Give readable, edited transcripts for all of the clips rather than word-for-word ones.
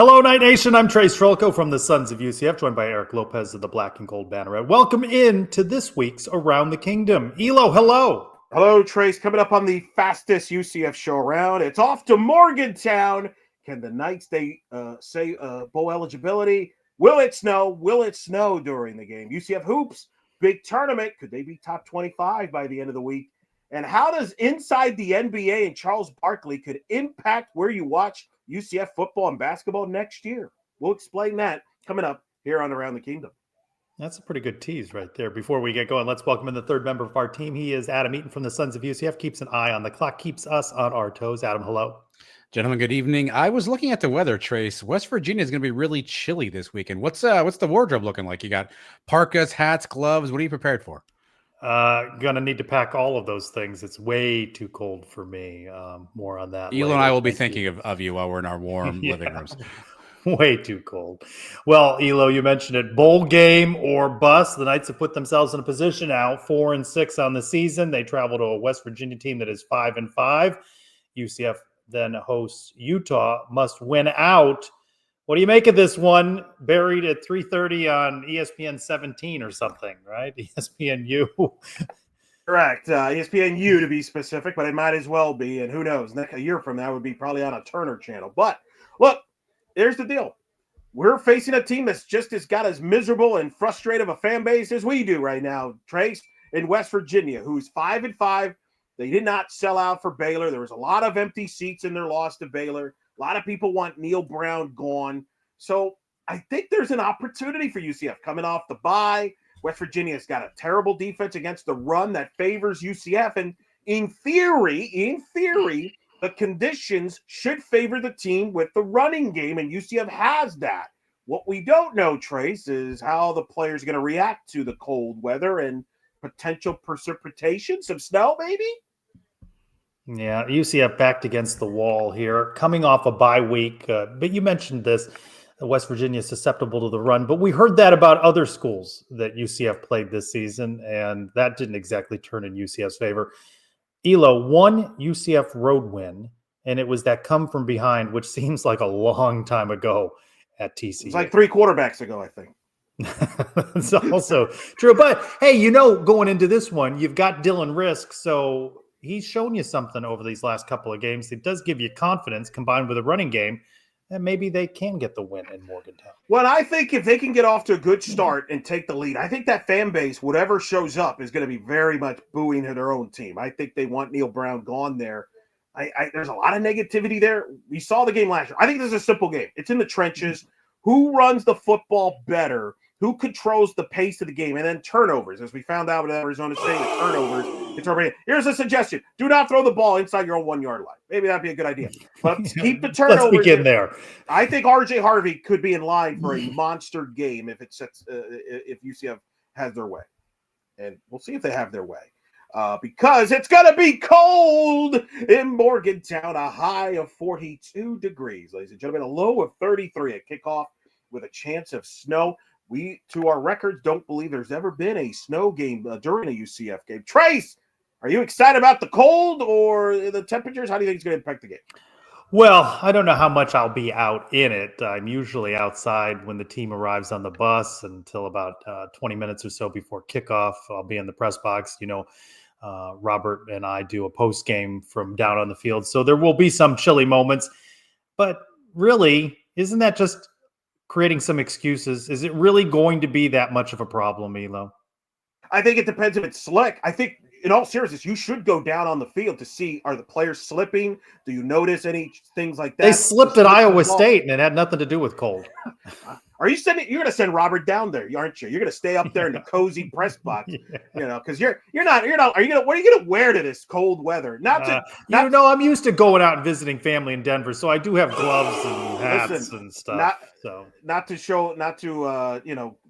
Hello, Night Nation. I'm Trylko from the Sons of UCF, joined by Eric Lopez of the Black and Gold Banneret. Welcome in to this week's Around the Kingdom. Elo, hello. Hello, Trace. Coming up on the fastest UCF show around. It's off to Morgantown. Can the Knights say bowl eligibility? Will it snow? Will it snow during the game? UCF hoops, big tournament. Could they be top 25 by the end of the week? And how does inside the NBA and Charles Barkley could impact where you watch UCF football and basketball next year? We'll explain that coming up here on Around the Kingdom. That's a pretty good tease right there. Before we get going, let's welcome in the third member of our team. He is Adam Eaton from the Sons of UCF. Keeps an eye on the clock, keeps us on our toes. Adam, hello. Gentlemen, good evening. I was looking at the weather, Trace. West Virginia is going to be really chilly this weekend. What's the wardrobe looking like? You got parkas, hats, gloves. What are you prepared for? Gonna need to pack all of those things. It's way too cold for me. More on that. Elo and I will be thinking of you while we're in our warm living rooms. Way too cold. Well, Elo, you mentioned it. Bowl game or bust. The Knights have put themselves in a position now, 4-6 on the season. They travel to a West Virginia team that is 5-5. UCF then hosts Utah. Must win out. What do you make of this one? Buried at 3:30 on ESPN 17 or something, right? ESPNU. Correct. ESPNU to be specific, but it might as well be. And who knows? A year from now would be probably on a Turner channel. But look, here's the deal. We're facing a team that's just got as miserable and frustrated of a fan base as we do right now, Trace, in West Virginia, who's 5-5. They did not sell out for Baylor. There was a lot of empty seats in their loss to Baylor. A lot of people want Neal Brown gone. So I think there's an opportunity for UCF coming off the bye. West Virginia's got a terrible defense against the run that favors UCF. And in theory, the conditions should favor the team with the running game, and UCF has that. What we don't know, Trace, is how the players are going to react to the cold weather and potential precipitation, some snow maybe? Yeah, UCF backed against the wall here, coming off a bye week. But you mentioned this, West Virginia is susceptible to the run. But we heard that about other schools that UCF played this season, and that didn't exactly turn in UCF's favor. Elo, one UCF road win, and it was that come from behind, which seems like a long time ago at TCU. It's like 3 quarterbacks ago, I think. It's also true. But, hey, going into this one, you've got Dylan Risk, so he's shown you something over these last couple of games. It does give you confidence combined with a running game, and maybe they can get the win in Morgantown. Well, I think if they can get off to a good start and take the lead, I think that fan base, whatever shows up, is going to be very much booing their own team. I think they want Neal Brown gone there. There's a lot of negativity there. We saw the game last year. I think this is a simple game. It's in the trenches. Who runs the football better? Who controls the pace of the game? And then turnovers. As we found out with Arizona State, the turnovers. Here's a suggestion. Do not throw the ball inside your own 1-yard line. Maybe that'd be a good idea. But keep the turnovers. Let's begin there. I think R.J. Harvey could be in line for a monster game if UCF has their way. And we'll see if they have their way. Because it's going to be cold in Morgantown, a high of 42 degrees, ladies and gentlemen, a low of 33 at kickoff with a chance of snow. We, to our records, don't believe there's ever been a snow game during a UCF game. Trace, are you excited about the cold or the temperatures? How do you think it's going to impact the game? Well, I don't know how much I'll be out in it. I'm usually outside when the team arrives on the bus until about 20 minutes or so before kickoff. I'll be in the press box. Robert and I do a post game from down on the field. So there will be some chilly moments. But really, isn't that just creating some excuses? Is it really going to be that much of a problem, Elo? I think it depends if it's slick. I think, in all seriousness, you should go down on the field to see, are the players slipping? Do you notice any things like that? They slipped at Iowa State, and it had nothing to do with cold. You're going to send Robert down there, aren't you? You're going to stay up there in the cozy press box, because what are you going to wear to this cold weather? I'm used to going out and visiting family in Denver, so I do have gloves and hats and stuff. Not to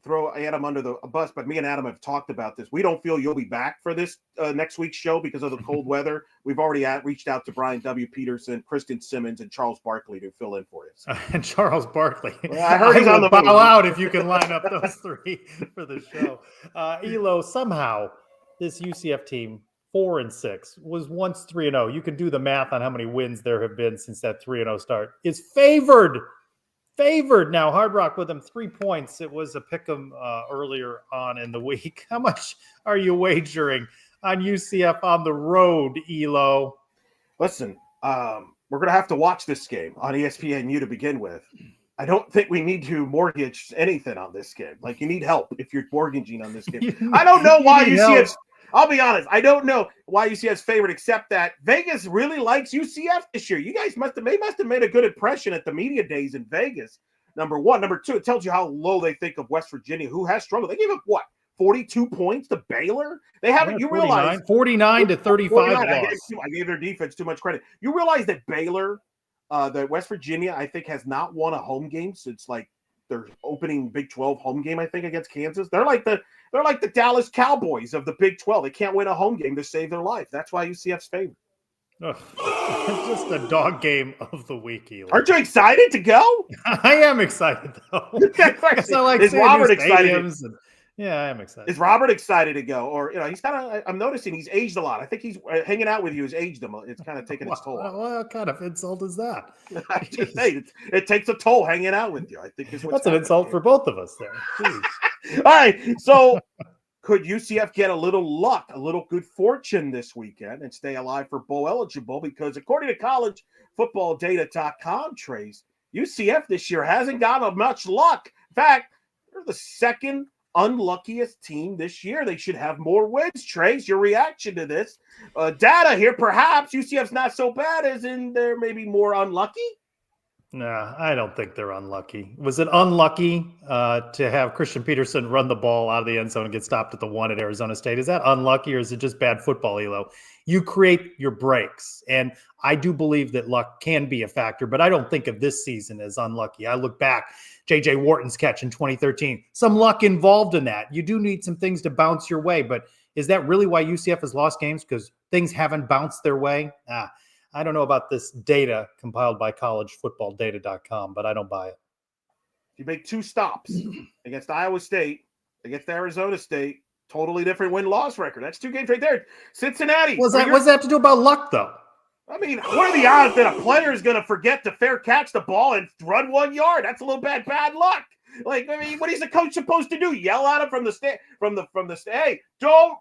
throw Adam under the bus, but me and Adam have talked about this. We don't feel you'll be back for this next week's show because of the cold weather. We've already reached out to Brian W. Peterson, Kristen Simmons, and Charles Barkley to fill in for you. And Charles Barkley. Well, I heard he's on the bow out if you can line up those three for the show. Elo, somehow this UCF team, 4-6, was once 3-0. You can do the math on how many wins there have been since that 3-0 start. Is favored Favored now. Hard Rock with them 3 points. It was a pick 'em earlier on in the week. How much are you wagering on UCF on the road, Elo? Listen, we're going to have to watch this game on ESPNU to begin with. I don't think we need to mortgage anything on this game. Like, you need help if you're mortgaging on this game. I don't know why UCF's – I'll be honest. I don't know why UCF's favorite, except that Vegas really likes UCF this year. You guys must have made a good impression at the media days in Vegas, number one. Number two, it tells you how low they think of West Virginia, who has struggled. They gave up, what, 42 points to Baylor? They haven't – you realize – 49 to 35 loss. I gave their defense too much credit. You realize that Baylor – that West Virginia, I think, has not won a home game since like their opening Big 12 home game, I think, against Kansas. They're like the Dallas Cowboys of the Big 12. They can't win a home game to save their life. That's why UCF's favorite. Just a dog game of the week, Eli. Aren't you excited to go? I am excited though. Because I like Is Robert excited? Yeah, I am excited. Is Robert excited to go? Or, he's kind of, I'm noticing he's aged a lot. I think he's hanging out with you has aged him. It's kind of taken its toll. What kind of insult is that? I just say it takes a toll hanging out with you. I think that's an insult for both of us there. All right. So could UCF get a little luck, a little good fortune this weekend and stay alive for bowl eligible? Because according to collegefootballdata.com, Trace, UCF this year hasn't gotten much luck. In fact, they're the second unluckiest team this year. They should have more wins. Trace, your reaction to this data here? Perhaps UCF's not so bad, as in they're maybe more unlucky. Nah, I don't think they're unlucky. Was it unlucky to have Christian Peterson run the ball out of the end zone and get stopped at the 1 at Arizona State? Is that unlucky, or is it just bad football, Elo? You create your breaks, and I do believe that luck can be a factor, but I don't think of this season as unlucky. I look back, J.J. Wharton's catch in 2013, some luck involved in that. You do need some things to bounce your way, but is that really why UCF has lost games? Because things haven't bounced their way? I don't know about this data compiled by collegefootballdata.com, but I don't buy it. You make 2 stops against Iowa State, against Arizona State, totally different win-loss record. That's 2 games right there. Cincinnati. What does that have to do about luck, though? I mean, what are the odds that a player is going to forget to fair catch the ball and run 1 yard? That's a little bad luck. Like, I mean, what is the coach supposed to do? Yell at him from the hey, don't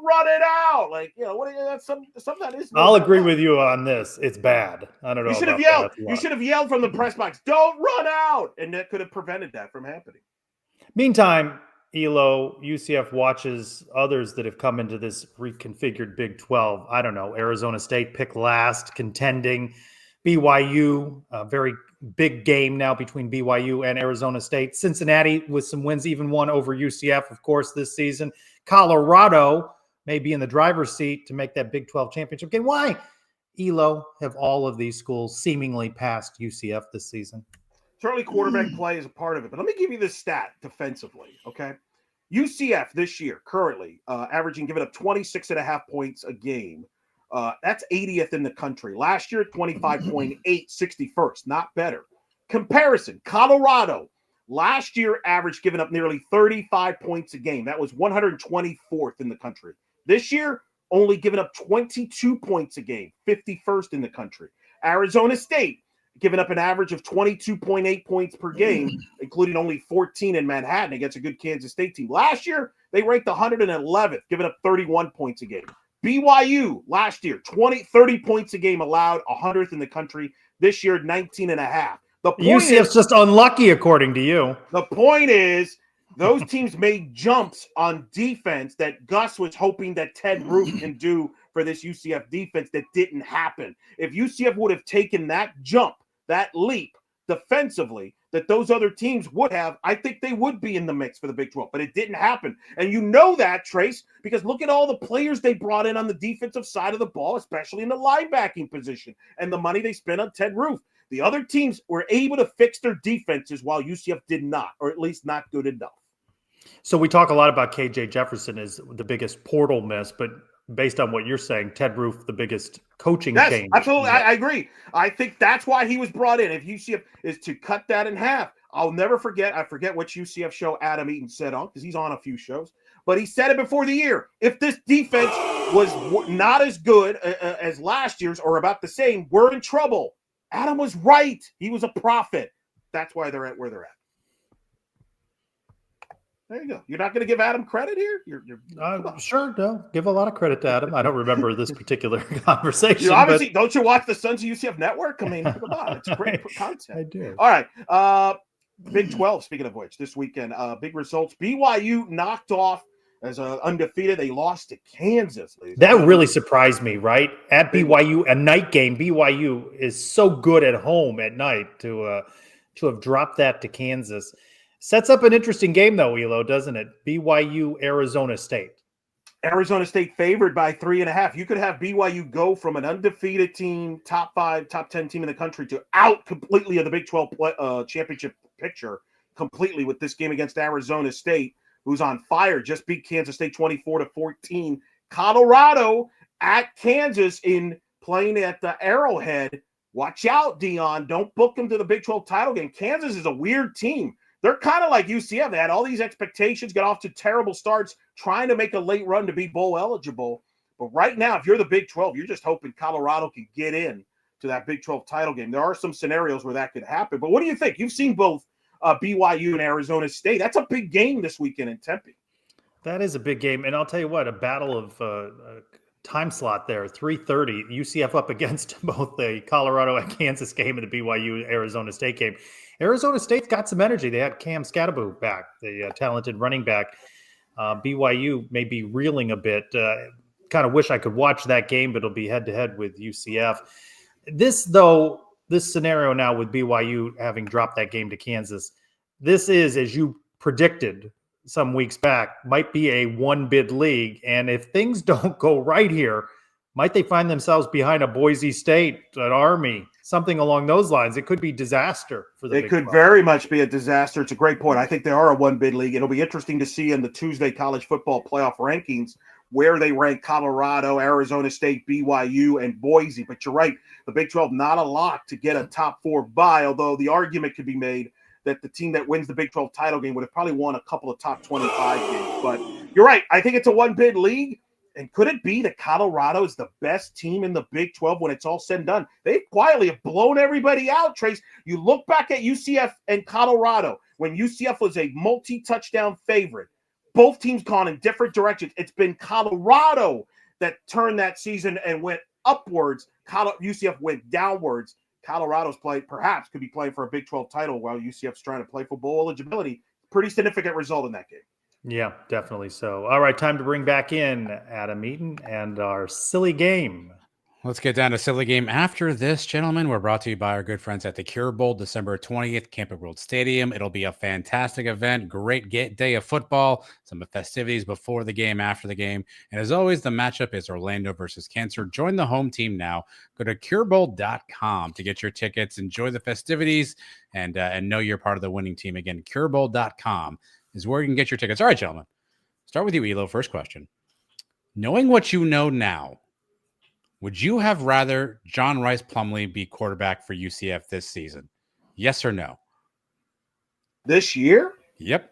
run it out. Like, that's something that is. I'll agree with you on this. It's bad. I don't know. You should have yelled. You should have yelled from the press box, "Don't run out," and that could have prevented that from happening. Meantime, Elo, UCF watches others that have come into this reconfigured Big 12. I don't know. Arizona State picked last, contending. BYU, a very big game now between BYU and Arizona State. Cincinnati with some wins, even one over UCF, of course, this season. Colorado may be in the driver's seat to make that Big 12 championship game. Why, Elo, have all of these schools seemingly passed UCF this season? Certainly quarterback play is a part of it, but let me give you this stat defensively, okay? UCF this year, currently, averaging, giving up 26.5 points a game. That's 80th in the country. Last year, 25.8, 61st. Not better. Comparison, Colorado, last year averaged giving up nearly 35 points a game. That was 124th in the country. This year, only giving up 22 points a game, 51st in the country. Arizona State, giving up an average of 22.8 points per game, including only 14 in Manhattan against a good Kansas State team. Last year, they ranked 111th, giving up 31 points a game. BYU last year, 30 points a game allowed, 100th in the country. This year, 19.5. The point UCF's just unlucky, according to you. The point is, those teams made jumps on defense that Gus was hoping that Ted Roof can do for this UCF defense that didn't happen. If UCF would have taken that jump, that leap defensively that those other teams would have, I think they would be in the mix for the Big 12, but it didn't happen. And you know that, Trace, because look at all the players they brought in on the defensive side of the ball, especially in the linebacking position, and the money they spent on Ted Roof. The other teams were able to fix their defenses while UCF did not, or at least not good enough. So we talk a lot about KJ Jefferson as the biggest portal miss, but based on what you're saying, Ted Roof, the biggest coaching change. Absolutely. I agree. I think that's why he was brought in. If UCF is to cut that in half, I'll never forget. I forget which UCF show Adam Eaton said on, because he's on a few shows, but he said it before the year. If this defense was not as good as last year's or about the same, we're in trouble. Adam was right. He was a prophet. That's why they're at where they're at. There you go. You're not going to give Adam credit here? You're Sure, no. Give a lot of credit to Adam. I don't remember this particular conversation. You obviously, don't you watch the Sons of UCF Network? I mean, come on. It's great content. I do. All right. Big 12, speaking of which, this weekend, big results. BYU knocked off as undefeated. They lost to Kansas. That really surprised me, right? At BYU, a night game. BYU is so good at home at night to have dropped that to Kansas. Sets up an interesting game, though, Elo, doesn't it? BYU, Arizona State. Arizona State favored by 3.5. You could have BYU go from an undefeated team, top 5, top 10 team in the country to out completely of the Big 12 championship picture completely with this game against Arizona State, who's on fire. Just beat Kansas State 24-14. Colorado at Kansas in playing at the Arrowhead. Watch out, Dion. Don't book them to the Big 12 title game. Kansas is a weird team. They're kind of like UCF. They had all these expectations, got off to terrible starts, trying to make a late run to be bowl eligible. But right now, if you're the Big 12, you're just hoping Colorado can get in to that Big 12 title game. There are some scenarios where that could happen. But what do you think? You've seen both BYU and Arizona State. That's a big game this weekend in Tempe. That is a big game. And I'll tell you what, a battle of time slot there, 3:30, UCF up against both the Colorado and Kansas game and the BYU Arizona State game. Arizona State's got some energy. They had Cam Scatterbo back, the talented running back. BYU may be reeling a bit. Kind of wish I could watch that game, but it'll be head-to-head with UCF. This scenario now with BYU having dropped that game to Kansas, this is, as you predicted some weeks back, might be a one-bid league. And if things don't go right here, might they find themselves behind a Boise State, an Army, something along those lines? It could be disaster for the Big 12. It could very much be a disaster. It's a great point. I think they are a one-bid league. It'll be interesting to see in the Tuesday college football playoff rankings where they rank Colorado, Arizona State, BYU, and Boise. But you're right, the Big 12, not a lock to get a top 4 bye, although the argument could be made that the team that wins the Big 12 title game would have probably won a couple of top 25 games. But you're right. I think it's a one-bid league. And could it be that Colorado is the best team in the Big 12 when it's all said and done? They quietly have blown everybody out, Trace. You look back at UCF and Colorado when UCF was a multi-touchdown favorite. Both teams gone in different directions. It's been Colorado that turned that season and went upwards. UCF went downwards. Colorado's perhaps could be playing for a Big 12 title while UCF's trying to play for bowl eligibility. Pretty significant result in that game. Yeah, definitely so. All right, time to bring back in Adam Eaton and our silly game. Let's get down to silly game after this, gentlemen. We're brought to you by our good friends at the Cure Bowl, December 20th, Camping World Stadium. It'll be a fantastic event, great day of football, some festivities before the game, after the game. And as always, the matchup is Orlando versus Cancer. Join the home team now. Go to curebowl.com to get your tickets, enjoy the festivities, and know you're part of the winning team. Again, curebowl.com is where you can get your tickets. All right, gentlemen. Start with you, Elo. First question. Knowing what you know now, would you have rather John Rice Plumlee be quarterback for UCF this season? Yes or no? This year? Yep.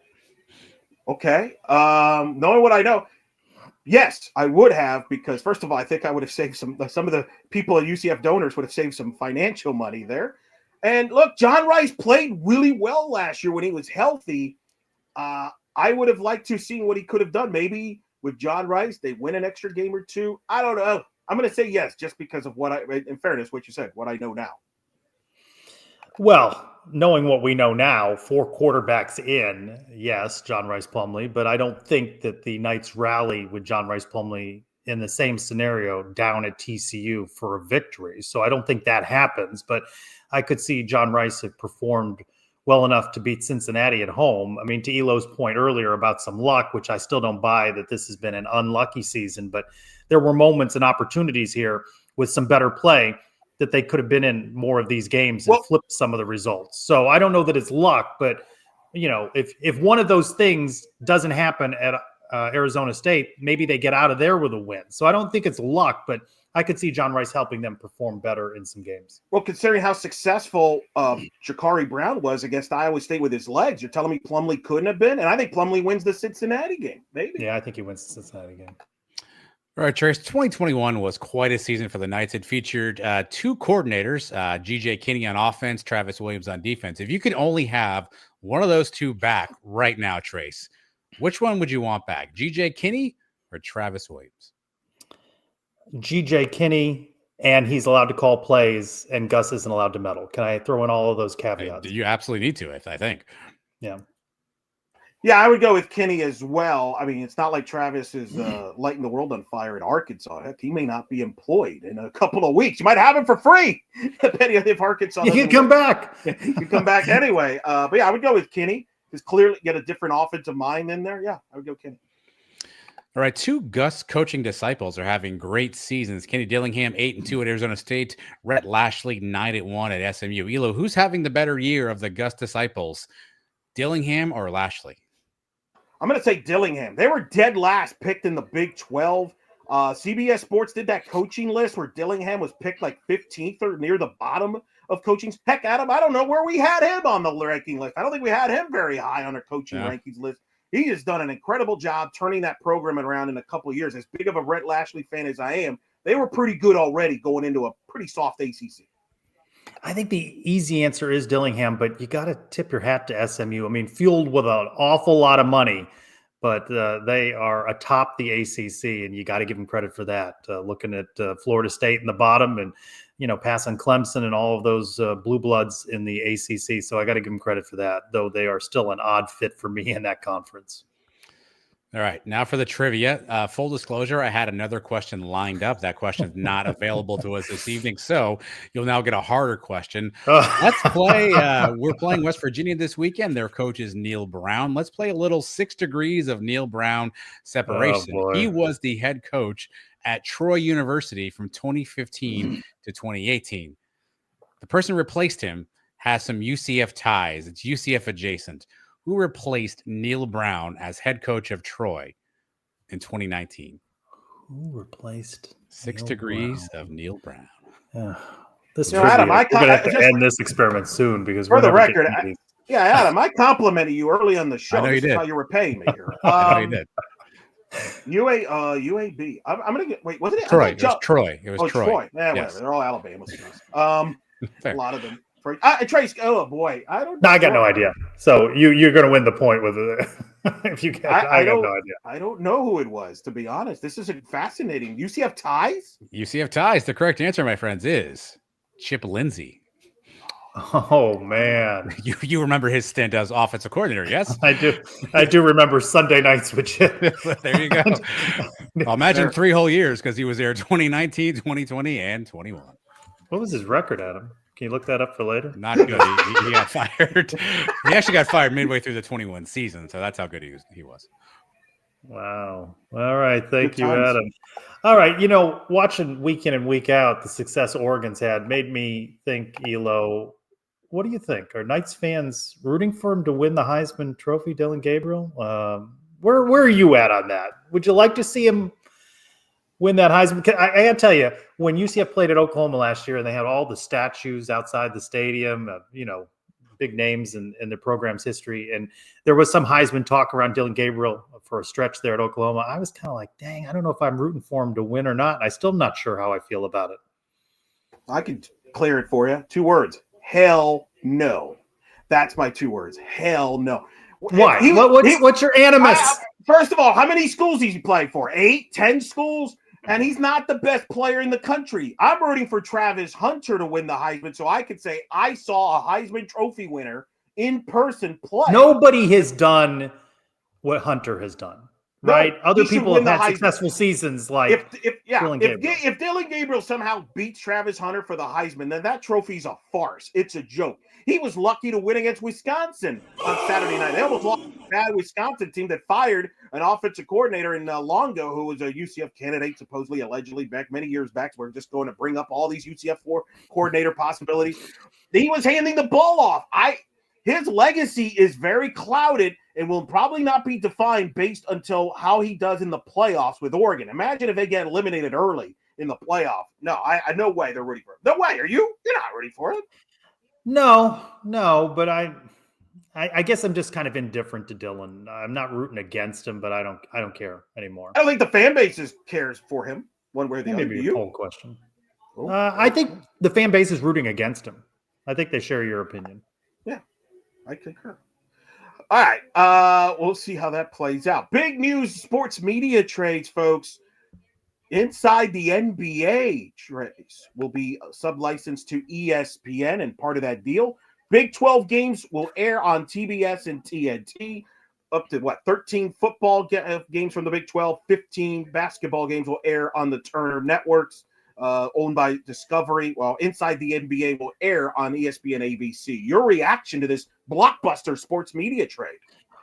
Okay. Knowing what I know, yes, I would have, because first of all, I think I would have saved some of the people at UCF donors would have saved some financial money there. And look, John Rice played really well last year when he was healthy. I would have liked to have seen what he could have done. Maybe with John Rice, they win an extra game or two. I don't know. I'm going to say yes, just because of in fairness, what you said, what I know now. Well, knowing what we know now, 4 quarterbacks in, yes, John Rice Plumlee, but I don't think that the Knights rally with John Rice Plumlee in the same scenario down at TCU for a victory. So I don't think that happens, but I could see John Rice have performed well enough to beat Cincinnati at home. I mean, to Elo's point earlier about some luck, which I still don't buy that this has been an unlucky season, but there were moments and opportunities here with some better play that they could have been in more of these games and flipped some of the results. So I don't know that it's luck, but if one of those things doesn't happen at Arizona State, maybe they get out of there with a win. So I don't think it's luck, but I could see John Rice helping them perform better in some games. Well, considering how successful Ja'Carri Brown was against Iowa State with his legs, you're telling me Plumlee couldn't have been? And I think Plumlee wins the Cincinnati game, maybe. Yeah, I think he wins the Cincinnati game. All right, Trace, 2021 was quite a season for the Knights. It featured two coordinators, GJ Kinney on offense, Travis Williams on defense. If you could only have one of those two back right now, Trace, which one would you want back, GJ Kinney or Travis Williams? GJ Kinney, and he's allowed to call plays, and Gus isn't allowed to meddle. Can I throw in all of those caveats? You absolutely need to, I think. Yeah. Yeah, I would go with Kinney as well. I mean, it's not like Travis is lighting the world on fire at Arkansas. Heck, he may not be employed in a couple of weeks. You might have him for free, depending on if Arkansas. You can come back. You can come back anyway. But yeah, I would go with Kinney. Just clearly get a different offensive mind in there. Yeah, I would go Kinney. All right, two Gus coaching disciples are having great seasons. Kenny Dillingham 8-2 at Arizona State. Rhett Lashley 9-1 at SMU. Elo, who's having the better year of the Gus disciples, Dillingham or Lashley? I'm going to say Dillingham. They were dead last picked in the Big 12. CBS Sports did that coaching list where Dillingham was picked like 15th or near the bottom of coaching. Heck, Adam, I don't know where we had him on the ranking list. I don't think we had him very high on our coaching rankings list. He has done an incredible job turning that program around in a couple of years. As big of a Rhett Lashley fan as I am, they were pretty good already going into a pretty soft ACC. I think the easy answer is Dillingham, but you got to tip your hat to SMU. I mean, fueled with an awful lot of money, but they are atop the ACC, and you got to give them credit for that. Looking at Florida State in the bottom, and passing Clemson and all of those blue bloods in the ACC. So I got to give them credit for that, though they are still an odd fit for me in that conference. All right, now for the trivia. Full disclosure, I had another question lined up. That question is not available to us this evening, so you'll now get a harder question. Let's play. We're playing West Virginia this weekend. Their coach is Neal Brown. Let's play a little 6 degrees of Neal Brown separation. He was the head coach at Troy University from 2015 to 2018. The person who replaced him has some UCF ties. It's UCF adjacent. Who replaced Neal Brown as head coach of Troy in 2019? Who replaced 6 degrees of Neal Brown? This Adam, we're going to have to end this experiment soon because for the record, Adam, I complimented you early on the show. I know you did. How you were paying me here. I know you did. UAB. I'm gonna get. Wait, wasn't it Troy? It was Troy. It was Troy. Yeah, yes. Whatever. They're all Alabama students. A lot of them. Trace. Oh boy, I don't. No, I got no idea. So you're going to win the point with it. If you get, I got no idea. I don't know who it was, to be honest. This is fascinating. UCF ties. UCF ties. The correct answer, my friends, is Chip Lindsey. Oh man, you remember his stint as offensive coordinator? Yes, I do. I do remember Sunday nights with Chip. There you go. Well, imagine 3 whole years because he was there 2019, 2020, and 21. What was his record, Adam? Can you look that up for later? Not good. He got fired. He actually got fired midway through the 21 season, so that's how good he was. Wow. All right. Thank you, Adam. All right. Watching week in and week out the success Oregon's had made me think, Elo, what do you think? Are Knights fans rooting for him to win the Heisman Trophy, Dillon Gabriel? Where are you at on that? Would you like to see him win that Heisman? I got to tell you, when UCF played at Oklahoma last year and they had all the statues outside the stadium, big names in the program's history, and there was some Heisman talk around Dillon Gabriel for a stretch there at Oklahoma, I was kind of like, dang, I don't know if I'm rooting for him to win or not. I still am not sure how I feel about it. I can clear it for you. 2 words. Hell no. That's my 2 words. Hell no. Why? What's your animus? First of all, how many schools he's played for? 8, 10 schools? And he's not the best player in the country. I'm rooting for Travis Hunter to win the Heisman, so I could say I saw a Heisman Trophy winner in person play. Nobody has done what Hunter has done, right? Other people have had successful seasons like if Dillon Gabriel somehow beats Travis Hunter for the Heisman, then that trophy's a farce. It's a joke. He was lucky to win against Wisconsin on Saturday night. They almost lost a bad Wisconsin team that fired an offensive coordinator in Longo, who was a UCF candidate, supposedly, allegedly, back many years back. So we're just going to bring up all these UCF coordinator possibilities. He was handing the ball off. His legacy is very clouded and will probably not be defined based until how he does in the playoffs with Oregon. Imagine if they get eliminated early in the playoff. No, no way they're rooting for him. No way. Are you? You're not rooting for him. No, but I I guess I'm just kind of indifferent to Dillon. I'm not rooting against him, but I don't care anymore. I don't think the fan base cares for him one way or the other. Maybe a poll question. Oh, I think the fan base is rooting against him. I think they share your opinion. Yeah, I concur. All right, we'll see how that plays out. Big news: sports media trades, folks. Inside the NBA trades will be sub-licensed to ESPN, and part of that deal, Big 12 games will air on TBS and TNT. Up to 13 football games from the Big 12, 15 basketball games will air on the Turner networks, owned by Discovery, while Inside the NBA will air on ESPN ABC. Your reaction to this blockbuster sports media trade?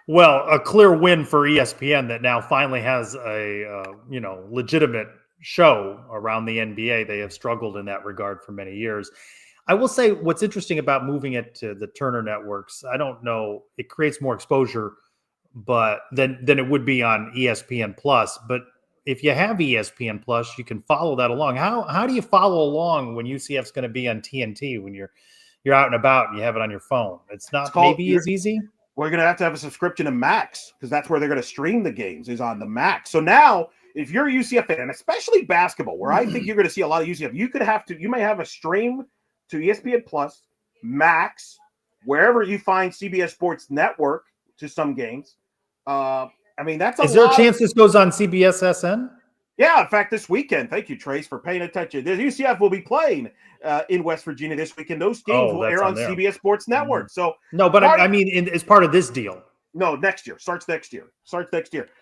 Well, a clear win for ESPN that now finally has a legitimate show around the NBA. They have struggled in that regard for many years. I will say what's interesting about moving it to the Turner networks, I don't know, it creates more exposure but than it would be on ESPN Plus. But if you have ESPN Plus, you can follow that along. How do you follow along when UCF's going to be on TNT when you're out and about and you have it on your phone? It's not maybe as easy. We're going to have a subscription to Max because that's where they're going to stream the games, is on the Max. So now, if you're a UCF fan, especially basketball, where I think you're going to see a lot of UCF, you may have a stream to ESPN Plus, Max, wherever you find CBS Sports Network to some games. That's Is there a chance this goes on CBS SN? Yeah, in fact, this weekend. Thank you, Trace, for paying attention. The UCF will be playing in West Virginia this weekend. Those games will air on CBS Sports Network. So no, but I mean, as part of this deal. No, next year. Starts next year.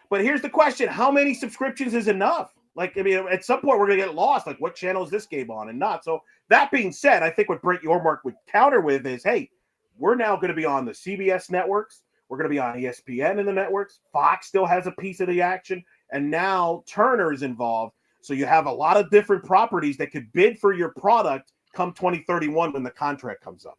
But here's the question: how many subscriptions is enough? At some point we're going to get lost. Like, what channel is this game on and not? So that being said, I think what Brent Yormark would counter with is, hey, we're now going to be on the CBS networks. We're going to be on ESPN in the networks. Fox still has a piece of the action. And now Turner is involved. So you have a lot of different properties that could bid for your product come 2031 when the contract comes up.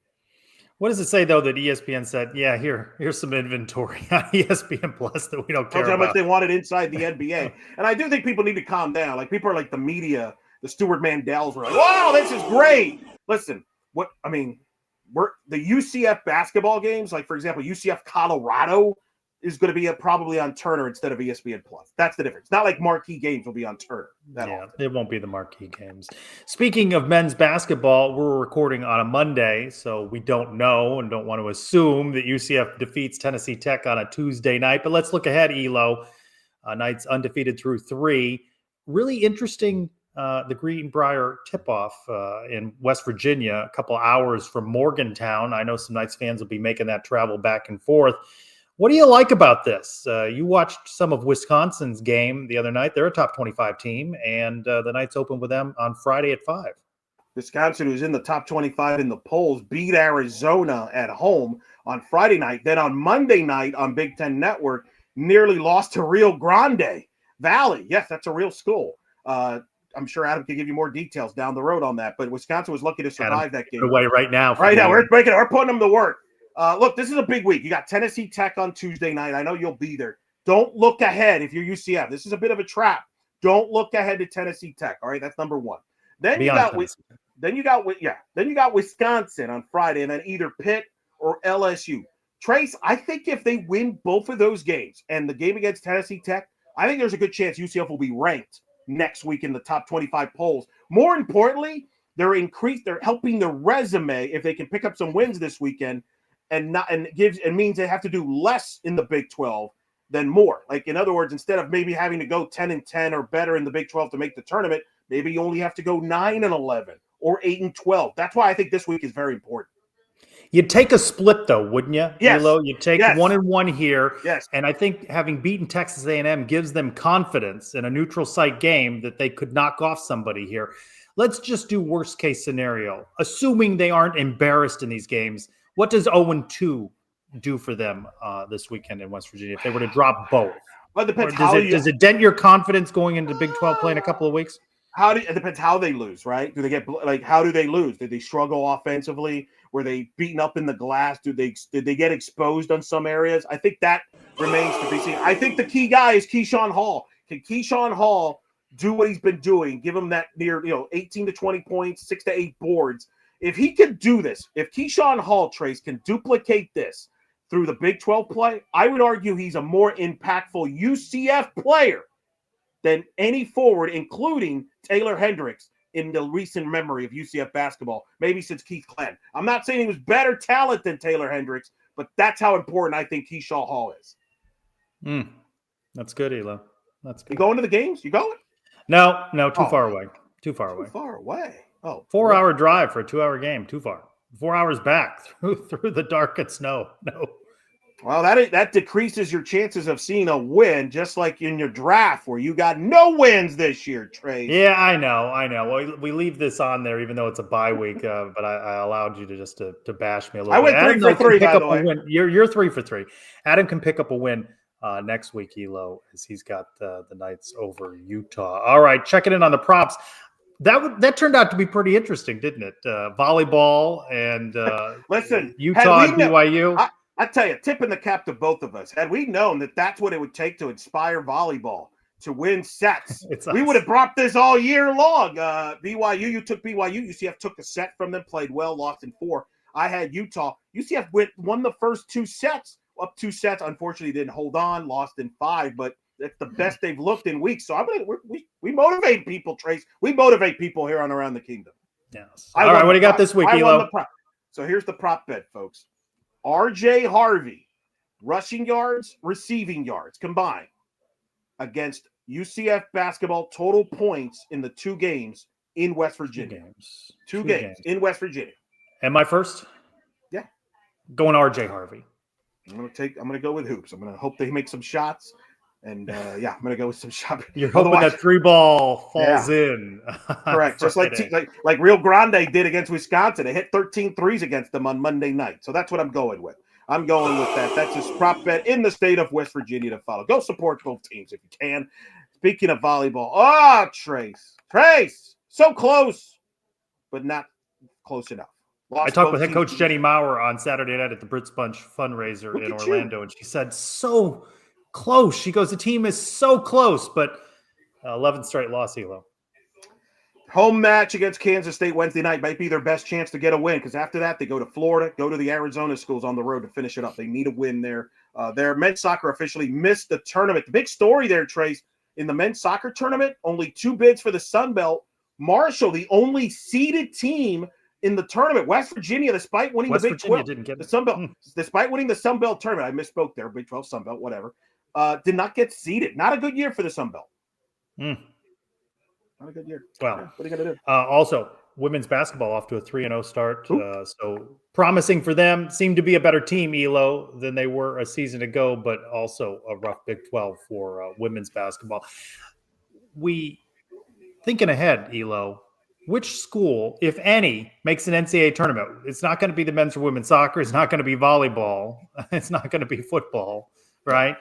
What does it say, though, that ESPN said, yeah, here's some inventory on ESPN Plus that we don't care about? How much they wanted inside the NBA. And I do think people need to calm down. Like, people are like the media, the Stuart Mandells were like, wow, this is great. Listen, we're the UCF basketball games, like, for example, UCF Colorado is going to be probably on Turner instead of ESPN Plus. That's the difference. Not like marquee games will be on Turner. It won't be the marquee games. Speaking of men's basketball, we're recording on a Monday, so we don't know and don't want to assume that UCF defeats Tennessee Tech on a Tuesday night. But let's look ahead, Elo. Knights undefeated through 3. Really interesting, the Greenbrier tip-off in West Virginia, a couple hours from Morgantown. I know some Knights fans will be making that travel back and forth. What do you like about this? You watched some of Wisconsin's game the other night. They're a top 25 team, and the Knights open with them on Friday at 5. Wisconsin, who's in the top 25 in the polls, beat Arizona at home on Friday night. Then on Monday night on Big Ten Network, nearly lost to Rio Grande Valley. Yes, that's a real school. I'm sure Adam can give you more details down the road on that, but Wisconsin was lucky to survive that game. Away right now. We're putting them to work. Look, this is a big week. You got Tennessee Tech on Tuesday night. I know you'll be there. Don't look ahead if you're UCF. This is a bit of a trap. Don't look ahead to Tennessee Tech. All right, that's number one. Then you got Wisconsin on Friday, and then either Pitt or LSU. Trace, I think if they win both of those games and the game against Tennessee Tech, I think there's a good chance UCF will be ranked next week in the top 25 polls. More importantly, they're helping their resume if they can pick up some wins this weekend. And means they have to do less in the Big 12 than more. Like, in other words, instead of maybe having to go 10-10 or better in the Big 12 to make the tournament, maybe you only have to go 9-11 or 8-12. That's why I think this week is very important. You'd take a split, though, wouldn't you? Yes. Elo? You'd take 1-1 here. Yes. And I think having beaten Texas A&M gives them confidence in a neutral site game that they could knock off somebody here. Let's just do worst case scenario. Assuming they aren't embarrassed in these games, what does 0-2 do for them this weekend in West Virginia if they were to drop both? Well, it depends does it dent your confidence going into Big 12 play in a couple of weeks? It depends how they lose, right? Do they get how do they lose? Did they struggle offensively? Were they beaten up in the glass? Did they get exposed on some areas? I think that remains to be seen. I think the key guy is Keyshawn Hall. Can Keyshawn Hall do what he's been doing? Give him that near 18 to 20 points, 6 to 8 boards. If he can do this, if Keyshawn Hall, Trace, can duplicate this, through the Big 12 play, I would argue he's a more impactful UCF player than any forward, including Taylor Hendricks, in the recent memory of UCF basketball, maybe since Keith Glenn. I'm not saying he was better talent than Taylor Hendricks, but that's how important I think Keyshaw Hall is. That's good, Elo. That's good. You going to the games? You going? No, too far away. Too far away. Too far away. Oh, 4-hour drive for a 2-hour game. Too far. 4 hours back through the dark and snow. No. Well, that decreases your chances of seeing a win, just like in your draft where you got no wins this year, Trey. Yeah, I know. Well, we leave this on there, even though it's a bye week. But I allowed you to bash me a little bit. I went 3 for 3, by the way. You're 3 for 3. Adam can pick up a win next week, Elo, as he's got the Knights over Utah. All right, checking in on the props. That turned out to be pretty interesting, didn't it? Volleyball and listen, Utah and BYU. I tell you, tipping the cap to both of us. Had we known that that's what it would take to inspire volleyball to win sets, we would have brought this all year long. BYU, you took BYU. UCF took a set from them, played well, lost in 4. I had Utah. UCF won the first 2 sets, up 2 sets. Unfortunately, didn't hold on, lost in 5, but that's the best they've looked in weeks. So we motivate people, Trace. We motivate people here on Around the Kingdom. Yes. All right, what do you got this week, Elo? So here's the prop bet, folks. RJ Harvey, rushing yards, receiving yards combined against UCF basketball total points in the 2 games in West Virginia. Two games in West Virginia. Am I first? Yeah. Going RJ Harvey. I'm gonna go with hoops. I'm gonna hope they make some shots. And I'm gonna go with some shot. You're hoping that 3 ball falls in. Correct. Just like Rio Grande did against Wisconsin. They hit 13 threes against them on Monday night. So that's what I'm going with. I'm going with that. That's a prop bet in the state of West Virginia to follow. Go support both teams if you can. Speaking of volleyball, Trace, so close, but not close enough. I talked with head coach Jenny Maurer on Saturday night at the Brits Bunch fundraiser in Orlando, and she said so close. She goes, the team is so close, but 11th straight loss, Elo. Home match against Kansas State Wednesday night might be their best chance to get a win, because after that they go to Florida, go to the Arizona schools on the road to finish it up. They need a win there. Their men's soccer officially missed the tournament. The big story there, Trace, in the men's soccer tournament, only 2 bids for the Sun Belt. Marshall, the only seeded team in the tournament. West Virginia, despite winning the Big 12, the Sun Belt, despite winning the Sun Belt tournament, I misspoke there, Big 12, Sun Belt, whatever, did not get seeded. Not a good year for the Sun Belt. Not a good year. Well, what are you going to do? Also, women's basketball off to a 3-0 start. So promising for them. Seemed to be a better team, Elo, than they were a season ago, but also a rough Big 12 for women's basketball. Thinking ahead, Elo, which school, if any, makes an NCAA tournament? It's not going to be the men's or women's soccer. It's not going to be volleyball. It's not going to be football, right?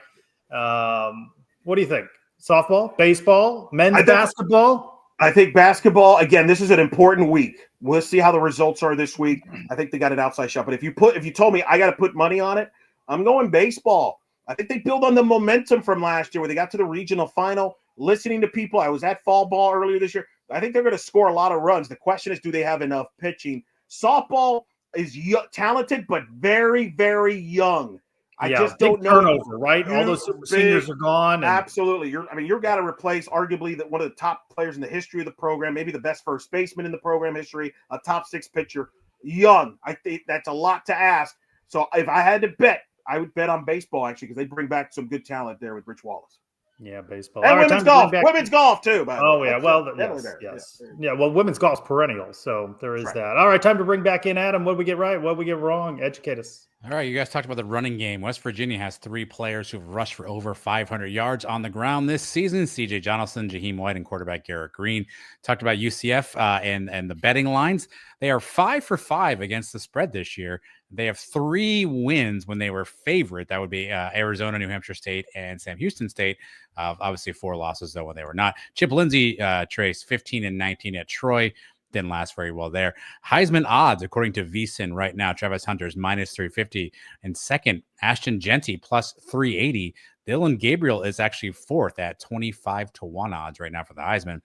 What do you think? Softball, baseball, men's basketball? I think basketball, again, this is an important week. We'll see how the results are this week. I think they got an outside shot. But if you told me I got to put money on it, I'm going baseball. I think they build on the momentum from last year where they got to the regional final. Listening to people, I was at fall ball earlier this year. I think they're going to score a lot of runs. The question is, do they have enough pitching? Softball is talented, but very, very young. I just don't know. Turnover, right? All those seniors are gone. Absolutely. You're got to replace arguably one of the top players in the history of the program, maybe the best first baseman in the program history, a top 6 pitcher, young. I think that's a lot to ask. So if I had to bet, I would bet on baseball, actually, because they bring back some good talent there with Rich Wallace. Yeah, baseball. And women's golf. Women's golf, too, by the way. Oh, yeah. Well, yes. Yeah, well, women's golf's perennial, so there is that. All right, time to bring back in Adam. What did we get right? What did we get wrong? Educate us. All right, you guys talked about the running game. West Virginia has 3 players who've rushed for over 500 yards on the ground this season. C.J. Jonathan, Jaheim White, and quarterback Garrett Green. Talked about UCF and the betting lines. They are 5 for 5 against the spread this year. They have 3 wins when they were favorite. That would be Arizona, New Hampshire State, and Sam Houston State. Obviously 4 losses, though, when they were not. Chip Lindsey, Trace, 15-19 at Troy. Didn't last very well there. Heisman odds, according to VSiN right now, Travis Hunter's -350. And second, Ashton Genty +380. Dillon Gabriel is actually 4th at 25-1 odds right now for the Heisman.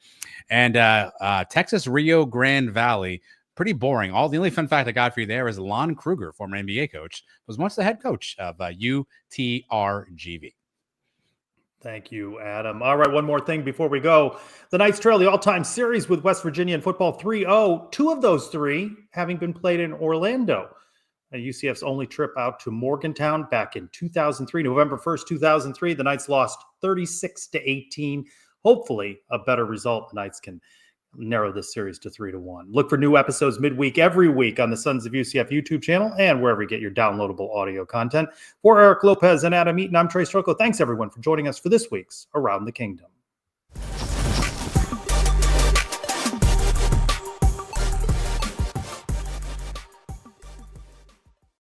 And Texas Rio Grande Valley pretty boring. The only fun fact I got for you there is Lon Kruger, former NBA coach, was once the head coach of UTRGV. Thank you, Adam. All right, one more thing before we go. The Knights trail the all-time series with West Virginia in football 3-0. 2 of those 3 having been played in Orlando. UCF's only trip out to Morgantown back in 2003, November 1st, 2003. The Knights lost 36-18. Hopefully, a better result. The Knights can narrow this series to 3-1. Look for new episodes midweek every week on the Sons of UCF YouTube channel and wherever you get your downloadable audio content. For Eric Lopez and Adam Eaton, I'm Trylko. Thanks, everyone, for joining us for this week's Around the Kingdom.